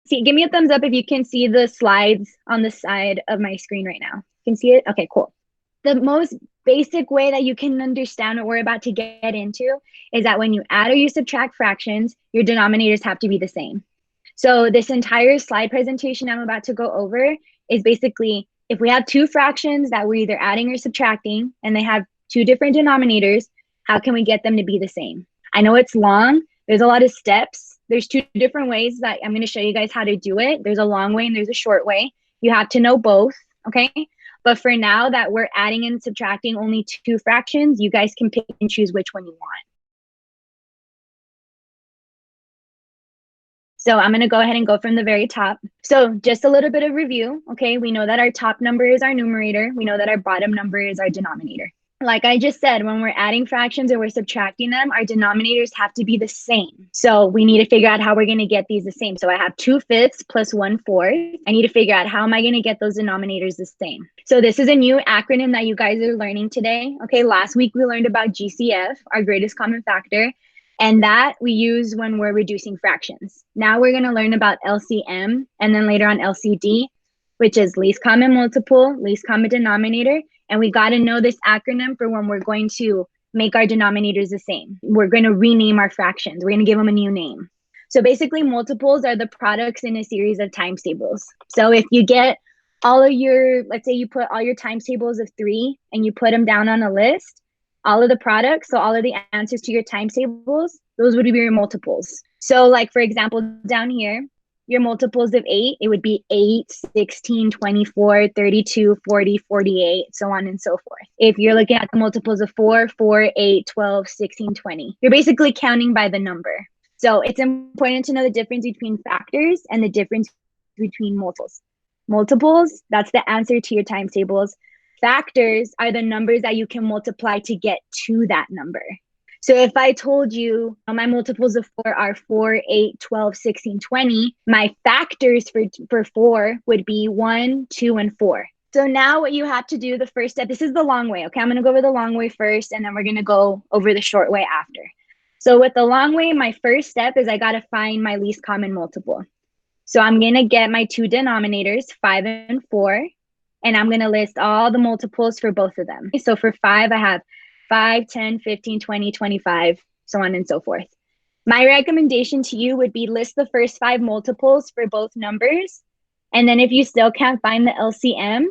See, give me a thumbs up if you can see the slides on the side of my screen right now. You can see it? Okay, cool. The most basic way that you can understand what we're about to get into is that when you add or you subtract fractions, your denominators have to be the same. So this entire slide presentation I'm about to go over is basically if we have two fractions that we're either adding or subtracting and they have two different denominators, how can we get them to be the same? I know it's long. There's a lot of steps. There's two different ways that I'm going to show you guys how to do it. There's a long way and there's a short way. You have to know both, okay? But for now that we're adding and subtracting only two fractions, you guys can pick and choose which one you want. So I'm going to go ahead and go from the very top. So just a little bit of review, okay? We know that our top number is our numerator. We know that our bottom number is our denominator. Like I just said, when we're adding fractions or we're subtracting them, our denominators have to be the same. So we need to figure out how we're going to get these the same. So I have 2/5 plus 1/4. I need to figure out how am I going to get those denominators the same. So this is a new acronym that you guys are learning today. Okay, last week we learned about GCF, our greatest common factor, and that we use when we're reducing fractions. Now we're going to learn about LCM and then later on LCD, which is least common multiple, least common denominator. And we got to know this acronym for when we're going to make our denominators the same. We're going to rename our fractions. We're going to give them a new name. So basically multiples are the products in a series of times tables. So if you get all of your, let's say you put all your times tables of 3 and you put them down on a list, all of the products, so all of the answers to your times tables, those would be your multiples. So like, for example, down here, your multiples of 8, it would be 8, 16, 24, 32, 40, 48, so on and so forth. If you're looking at the multiples of 4, 4, 8, 12, 16, 20, you're basically counting by the number. So it's important to know the difference between factors and the difference between multiples. Multiples, that's the answer to your times tables. Factors are the numbers that you can multiply to get to that number. So if I told you my multiples of 4 are 4, 8, 12, 16, 20, my factors for 4 would be 1, 2, and 4. So now what you have to do, the first step, this is the long way, okay? I'm going to go over the long way first, and then we're going to go over the short way after. So with the long way, my first step is I got to find my least common multiple. So I'm going to get my two denominators, 5 and 4, and I'm going to list all the multiples for both of them. So for 5, I have 5, 10, 15, 20, 25, so on and so forth. My recommendation to you would be list the first 5 multiples for both numbers. And then if you still can't find the LCM,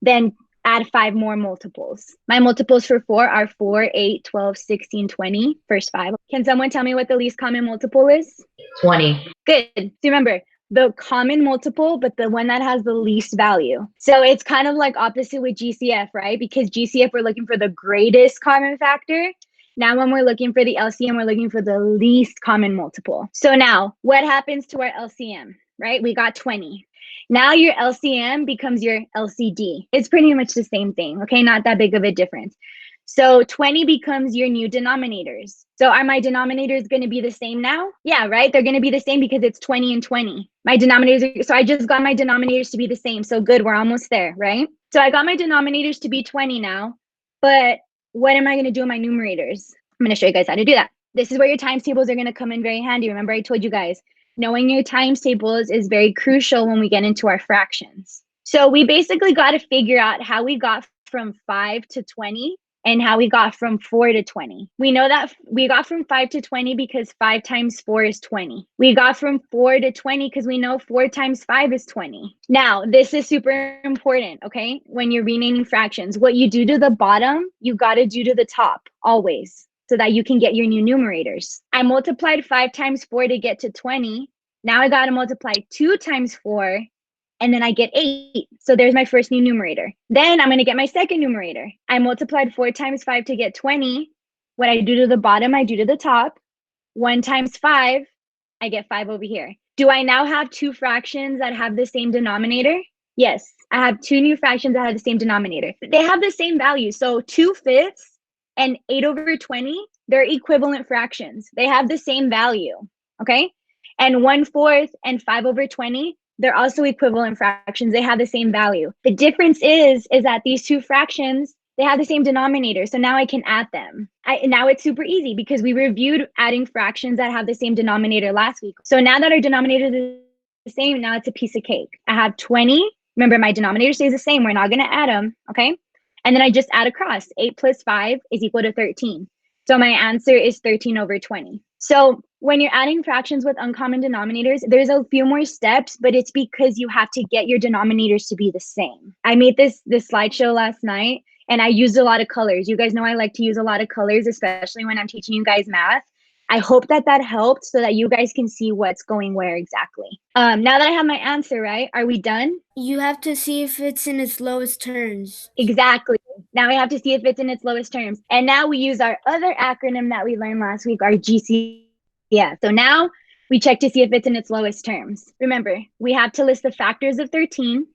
then add 5 more multiples. My multiples for 4 are 4, 8, 12, 16, 20, first 5. Can someone tell me what the least common multiple is? 20. Good. So remember, the common multiple, but the one that has the least value. So it's kind of like opposite with GCF, right? Because GCF, we're looking for the greatest common factor. Now, when we're looking for the LCM, we're looking for the least common multiple. So now what happens to our LCM, right? We got 20. Now your LCM becomes your LCD. It's pretty much the same thing, okay? Not that big of a difference. So 20 becomes your new denominators. So are my denominators going to be the same now? Yeah, right? They're going to be the same because it's 20 and 20. My denominators, so I just got my denominators to be the same. So good, we're almost there, right? So I got my denominators to be 20 now, but what am I going to do in my numerators? I'm going to show you guys how to do that. This is where your times tables are going to come in very handy. Remember, I told you guys, knowing your times tables is very crucial when we get into our fractions. So we basically got to figure out how we got from 5 to 20 and how we got from 4 to 20. We know that we got from 5 to 20 because 5 times 4 is 20. We got from 4 to 20 because we know 4 times 5 is 20. Now, this is super important, okay? When you're renaming fractions, what you do to the bottom, you got to do to the top always, so that you can get your new numerators. I multiplied 5 times 4 to get to 20. Now I got to multiply 2 times 4, and then I get 8. So there's my first new numerator. Then I'm going to get my second numerator. I multiplied 4 times 5 to get 20. What I do to the bottom, I do to the top. 1 times 5, I get 5 over here. Do I now have 2 fractions that have the same denominator? Yes, I have 2 new fractions that have the same denominator. They have the same value. So 2/5 and 8 over 20, they're equivalent fractions. They have the same value, okay? And 1/4 and 5 over 20, they're also equivalent fractions. They have the same value. The difference is that these 2 fractions, they have the same denominator. So now I can add them. Now it's super easy because we reviewed adding fractions that have the same denominator last week. So now that our denominator is same. Now it's a piece of cake. I have 20. Remember, my denominator stays the same. We're not going to add them, okay? And then I just add across. 8 plus 5 is equal to 13. So my answer is 13 over 20. So when you're adding fractions with uncommon denominators, there's a few more steps, but it's because you have to get your denominators to be the same. I made this slideshow last night, and I used a lot of colors. You guys know I like to use a lot of colors, especially when I'm teaching you guys math. I hope that helped so that you guys can see what's going where exactly. Now that I have my answer, right? Are we done? You have to see if it's in its lowest terms. Exactly. Now we have to see if it's in its lowest terms. And now we use our other acronym that we learned last week, our GCF. So now we check to see if it's in its lowest terms. Remember, we have to list the factors of 13.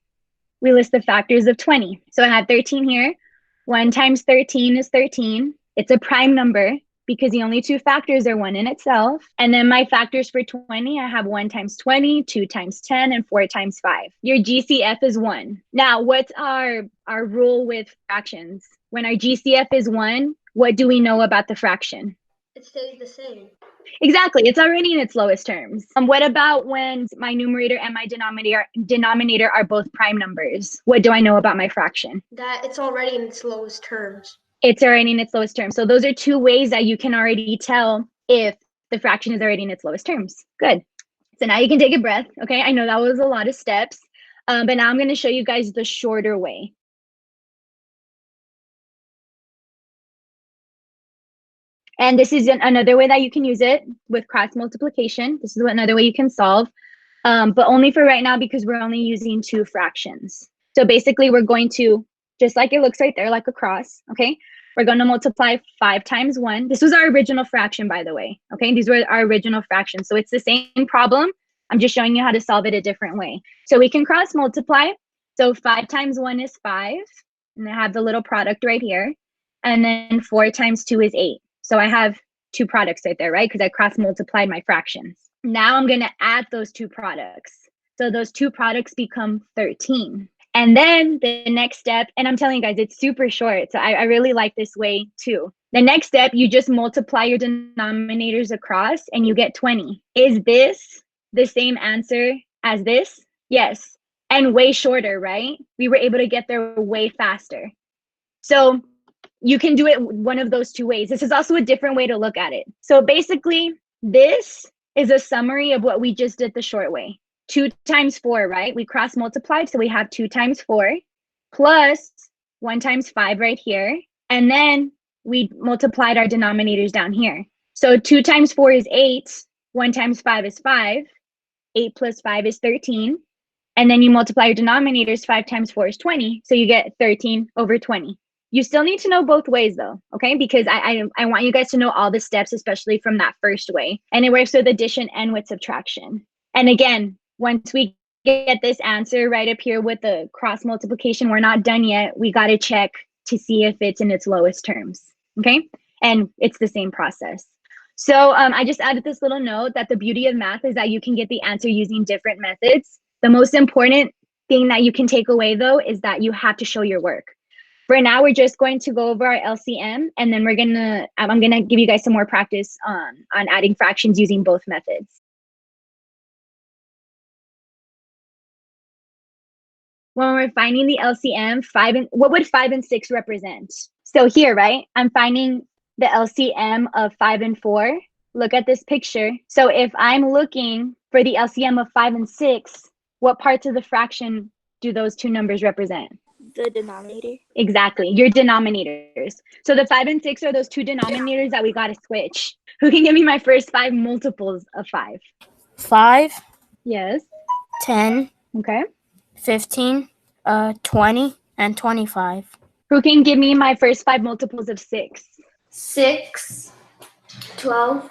We list the factors of 20. So I have 13 here. 1 times 13 is 13. It's a prime number because the only two factors are 1 in itself. And then my factors for 20, I have 1 times 20, 2 times 10, and 4 times 5. Your GCF is 1. Now, what's our rule with fractions? When our GCF is 1, what do we know about the fraction? It stays the same. Exactly. It's already in its lowest terms. What about when my numerator and my denominator are both prime numbers? What do I know about my fraction? That it's already in its lowest terms. It's already in its lowest terms. So those are two ways that you can already tell if the fraction is already in its lowest terms. Good. So now you can take a breath. Okay, I know that was a lot of steps, but now I'm going to show you guys the shorter way. And this is another way that you can use it with cross multiplication. This is another way you can solve, but only for right now because we're only using two fractions. So basically we're going to, just like it looks right there, like a cross, okay? We're going to multiply 5 times 1. This was our original fraction, by the way, okay? These were our original fractions. So it's the same problem. I'm just showing you how to solve it a different way. So we can cross multiply. So 5 times 1 is 5. And I have the little product right here. And then 4 times 2 is 8. So I have two products right there, right? Because I cross multiplied my fractions. Now I'm going to add those two products. So those two products become 13. And then the next step, and I'm telling you guys, it's super short. So I really like this way too. The next step, you just multiply your denominators across and you get 20. Is this the same answer as this? Yes. And way shorter, right? We were able to get there way faster. So you can do it one of those two ways. This is also a different way to look at it. So basically, this is a summary of what we just did the short way. 2 times 4, right? We cross multiplied, so we have 2 times 4 plus 1 times 5 right here. And then we multiplied our denominators down here. So 2 times 4 is 8. 1 times 5 is 5. 8 plus 5 is 13. And then you multiply your denominators. 5 times 4 is 20. So you get 13 over 20. You still need to know both ways though, okay? Because I want you guys to know all the steps, especially from that first way. And it works with addition and with subtraction. And again, once we get this answer right up here with the cross multiplication, we're not done yet. We got to check to see if it's in its lowest terms, okay? And it's the same process. So I just added this little note that the beauty of math is that you can get the answer using different methods. The most important thing that you can take away though is that you have to show your work. For now, we're just going to go over our LCM, and then I'm gonna give you guys some more practice on adding fractions using both methods. When we're finding the LCM, what would 5 and 6 represent? So here, right, I'm finding the LCM of 5 and 4. Look at this picture. So if I'm looking for the LCM of 5 and 6, what parts of the fraction do those two numbers represent? The denominator. Exactly, your denominators. So the 5 and 6 are those two denominators that we got to switch. Who can give me my first 5 multiples of 5? 5. Yes. 10. Okay. 15. 20 and 25. Who can give me my first 5 multiples of 6? 6. 12.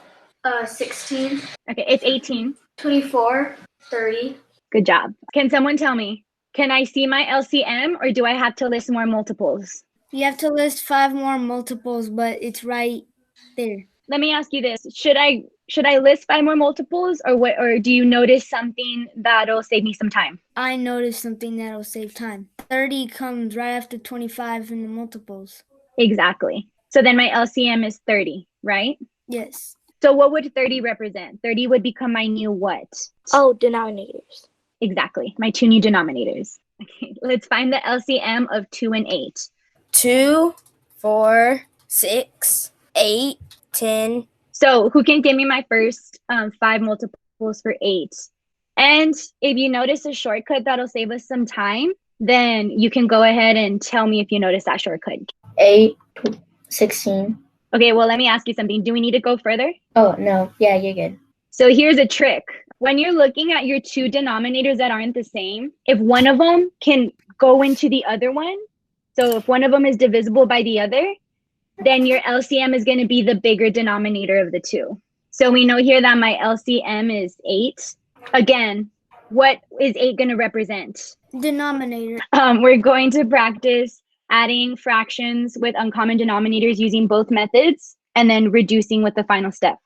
16. Okay, it's 18. 24. 30. Good job. Can someone tell me, can I see my LCM or do I have to list more multiples? You have to list 5 more multiples, but it's right there. Let me ask you this. Should I list 5 more multiples or do you notice something that'll save me some time? I noticed something that'll save time. 30 comes right after 25 in the multiples. Exactly. So then my LCM is 30, right? Yes. So what would 30 represent? 30 would become my new what? Oh, denominators. Exactly, my two new denominators. Okay, let's find the LCM of 2 and 8. 2, 4, 6, 8, 10. So who can give me my first 5 multiples for 8? And if you notice a shortcut that'll save us some time, then you can go ahead and tell me if you notice that shortcut. 8, 16. Okay, well, let me ask you something. Do we need to go further? Oh, no. Yeah, you're good. So here's a trick. When you're looking at your two denominators that aren't the same, if one of them can go into the other one, so if one of them is divisible by the other, then your LCM is going to be the bigger denominator of the two. So we know here that my LCM is 8. Again, what is 8 going to represent? Denominator. We're going to practice adding fractions with uncommon denominators using both methods and then reducing with the final step.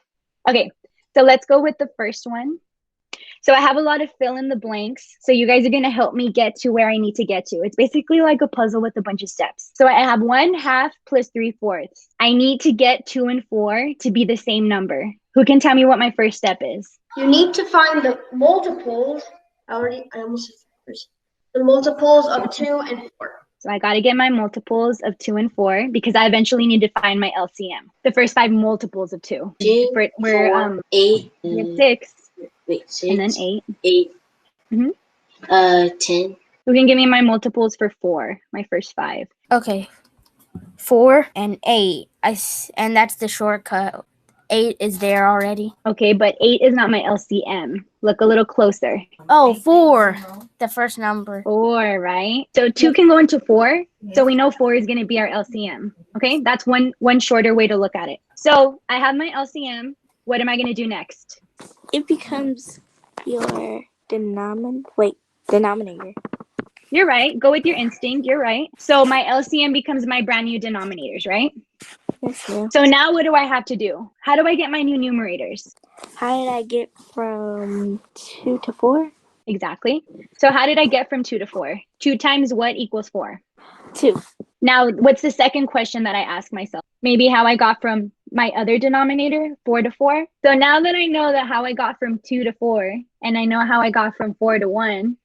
Okay, so let's go with the first one. So I have a lot of fill in the blanks. So you guys are going to help me get to where I need to get to. It's basically like a puzzle with a bunch of steps. So I have 1/2 plus 3/4. I need to get 2 and 4 to be the same number. Who can tell me what my first step is? You need to find the multiples. I almost said first. The multiples of 2 and 4. So I got to get my multiples of 2 and 4 because I eventually need to find my LCM. The first 5 multiples of 2. 2, We're 4, 8, we have 6, wait, 6, and then 8. 8, Mhm. 10. Who can give me my multiples for 4, my first 5? Okay. 4 and 8. And that's the shortcut. 8 is there already. Okay, but 8 is not my LCM. Look a little closer. Oh, 4. The first number. 4, right? So 2 can go into 4. So we know 4 is going to be our LCM. Okay, that's one shorter way to look at it. So I have my LCM. What am I going to do next? It becomes your denominator. You're right. Go with your instinct. You're right. So my LCM becomes my brand new denominators, right? Yes, ma'am. So now what do I have to do? How do I get my new numerators? How did I get from 2 to 4? Exactly. So how did I get from 2 to 4? 2 times what equals 4? 2. Now, what's the second question that I ask myself? Maybe how I got from my other denominator, 4 to 4. So now that I know that how I got from 2 to 4, and I know how I got from 4 to 1,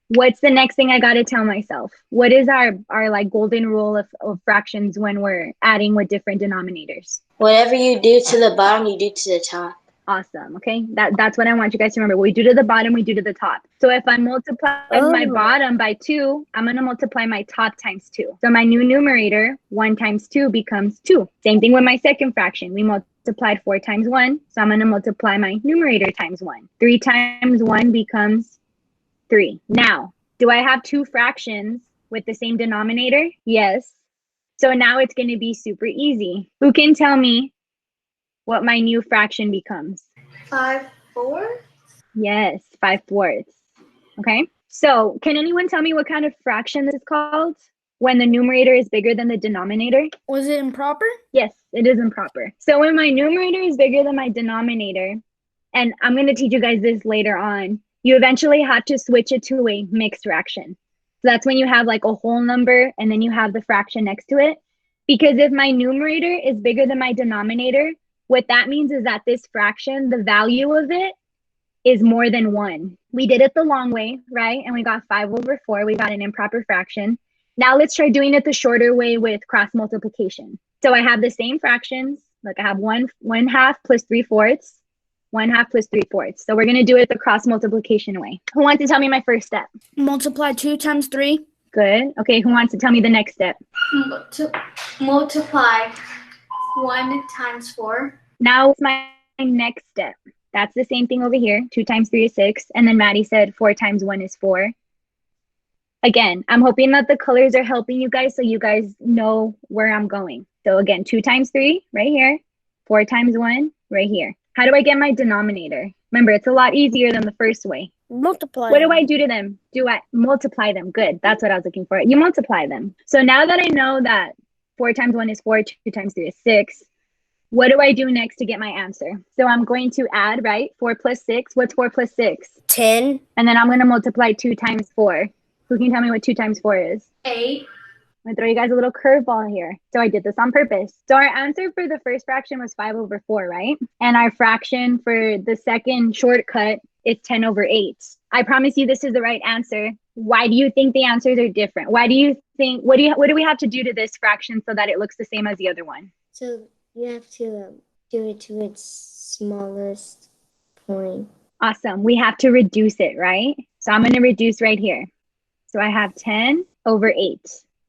what's the next thing I got to tell myself? What is our like golden rule of fractions when we're adding with different denominators? Whatever you do to the bottom, you do to the top. Awesome. Okay. That's what I want you guys to remember. What we do to the bottom, we do to the top. So if I multiply my bottom by 2, I'm going to multiply my top times 2. So my new numerator, 1 times 2 becomes 2. Same thing with my second fraction. We multiplied 4 times 1. So I'm going to multiply my numerator times 1. 3 times 1 becomes 3. Now, do I have 2 fractions with the same denominator? Yes. So now it's going to be super easy. Who can tell me what my new fraction becomes? 5/4. Yes, 5/4. Okay. So can anyone tell me what kind of fraction this is called when the numerator is bigger than the denominator? Was it improper? Yes, it is improper. So when my numerator is bigger than my denominator, and I'm going to teach you guys this later on, you eventually have to switch it to a mixed fraction. So that's when you have like a whole number and then you have the fraction next to it. Because if my numerator is bigger than my denominator, what that means is that this fraction, the value of it is more than 1. We did it the long way, right? And we got 5/4. We got an improper fraction. Now let's try doing it the shorter way with cross multiplication. So I have the same fractions. Like I have 1/2 plus 3/4. 1/2 plus 3/4. So we're going to do it the cross multiplication way. Who wants to tell me my first step? Multiply 2 times 3. Good. Okay, who wants to tell me the next step? Multiply 1 times 4. Now it's my next step. That's the same thing over here. 2 times 3 is 6. And then Maddie said 4 times 1 is 4. Again, I'm hoping that the colors are helping you guys so you guys know where I'm going. So again, 2 times 3 right here. 4 times 1 right here. How do I get my denominator? Remember, it's a lot easier than the first way. Multiply. What do I do to them? Do I multiply them? Good. That's what I was looking for. You multiply them. So now that I know that 4 times 1 is 4, 2 times 3 is 6, what do I do next to get my answer? So I'm going to add, right? 4 plus 6. What's 4 plus 6? 10. And then I'm going to multiply 2 times 4. Who can tell me what 2 times 4 is? 8. I'm going to throw you guys a little curveball here. So I did this on purpose. So our answer for the first fraction was 5/4, right? And our fraction for the second shortcut is 10 over 8. I promise you this is the right answer. Why do you think the answers are different? Why do you think, what do we have to do to this fraction so that it looks the same as the other one? So you have to do it to its smallest point. Awesome. We have to reduce it, right? So I'm going to reduce right here. So I have 10 over 8.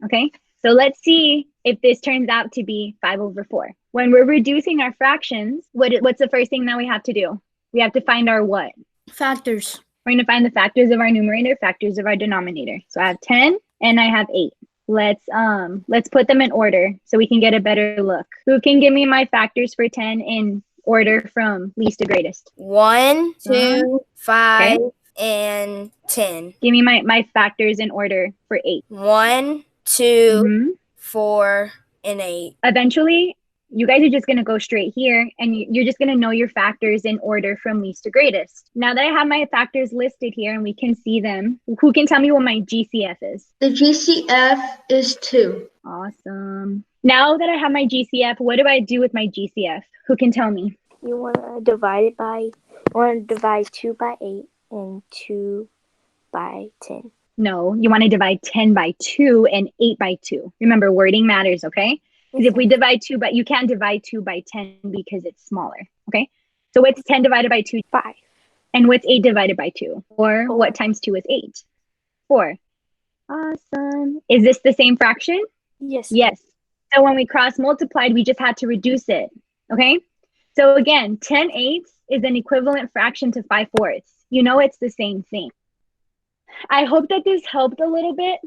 Okay. So let's see if this turns out to be 5 over 4. When we're reducing our fractions, what's the first thing that we have to do? We have to find our what? Factors. We're going to find the factors of our numerator, factors of our denominator. So I have 10 and I have 8. Let's put them in order so we can get a better look. Who can give me my factors for 10 in order from least to greatest? 1, 2, 5, Okay. and 10. Give me my factors in order for 8. 1, 2, Mhm. 4, and 8. Eventually, you guys are just going to go straight here and you're just going to know your factors in order from least to greatest. Now that I have my factors listed here and we can see them, who can tell me what my GCF is? The GCF is 2. Awesome. Now that I have my GCF, what do I do with my GCF? Who can tell me? You want to divide 2 by 8 and 2 by 10. No, you want to divide 10 by 2 and 8 by 2. Remember, wording matters, okay? Because if we divide 2, but you can't divide 2 by 10 because it's smaller, okay? So what's 10 divided by 2? 5. And what's 8 divided by 2? Or 4. what times 2 is 8? 4. Awesome. Is this the same fraction? Yes. Yes. So when we cross multiplied, we just had to reduce it, okay? So again, 10/8 is an equivalent fraction to 5/4. You know it's the same thing. I hope that this helped a little bit.